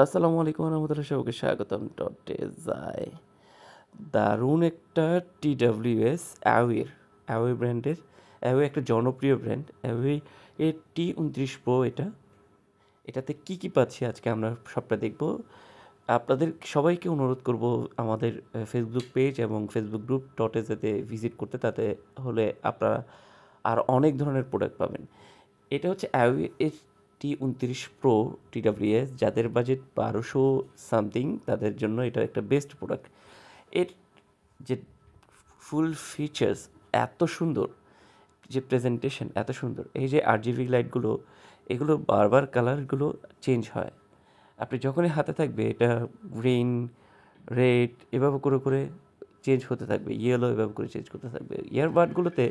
আসসালামু আলাইকুম রহমতুল্লাহ, সবাইকে স্বাগতম ডটেজায়। দারুণ একটা TWS অ্যাওয়ে ব্র্যান্ডের। অ্যাওয়ে একটা জনপ্রিয় ব্র্যান্ড। অ্যাওয়ে এর T29 Pro এটাতে কি পাচ্ছি আজকে আমরা সবটা দেখব। আপনাদের সবাইকে অনুরোধ করব আমাদের ফেসবুক পেজ এবং ফেসবুক গ্রুপ ডটেজাতে ভিজিট করতে, তাতে হলে আপনারা আর অনেক ধরনের প্রোডাক্ট পাবেন। এটা হচ্ছে অ্যাওয়ে T29 Pro TWS। যাদের বাজেট 1200 সামথিং, তাদের জন্য এটা একটা বেস্ট প্রোডাক্ট। এর যে ফুল ফিচার্স এত সুন্দর, যে প্রেজেন্টেশন এত সুন্দর, এই যে RGB লাইটগুলো, এগুলো বারবার কালারগুলো চেঞ্জ হয়। আপনি যখনই হাতে থাকবে এটা গ্রিন, রেড এভাবে করে করে চেঞ্জ হতে থাকবে, ইয়েলো এভাবে করে চেঞ্জ করতে থাকবে। ইয়ারবাডগুলোতে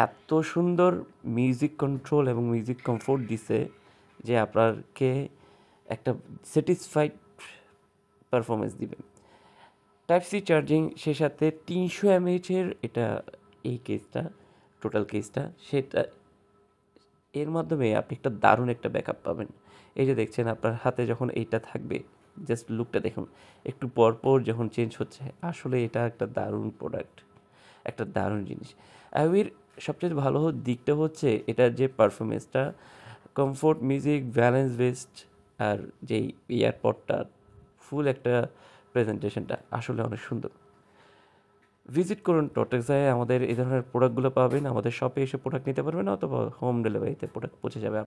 এত সুন্দর মিউজিক কন্ট্রোল এবং মিউজিক কমফোর্ট দিছে যে আপনাকে একটা স্যাটিসফাইড পারফরমেন্স দিবে। টাইপ সি চার্জিং, সে সাথে 300 mAh এটা, এই কেসটা, টোটাল কেসটা, সেটা এর মাধ্যমে আপনি একটা দারুণ একটা ব্যাকআপ পাবেন। এই যে দেখছেন আপনার হাতে যখন এইটা থাকবে, জাস্ট লুকটা দেখুন, একটু পর পর যখন চেঞ্জ হচ্ছে, আসলে এটা একটা দারুণ প্রোডাক্ট, একটা দারুণ জিনিস। অ্যাওয়ের সবচেয়ে ভালো দিকটা হচ্ছে এটার যে পারফরমেন্সটা, কমফোর্ট, মিউজিক, ব্যালেন্স বেস্ট, আর যেই এয়ারপডটা ফুল একটা প্রেজেন্টেশনটা আসলে অনেক সুন্দর। ভিজিট করুন টটেক্সায়, আমাদের এই ধরনের প্রোডাক্টগুলো পাবেন। আমাদের শপে এসে প্রোডাক্ট নিতে পারবেন, অথবা হোম ডেলিভারিতে প্রোডাক্ট পৌঁছে যাবে।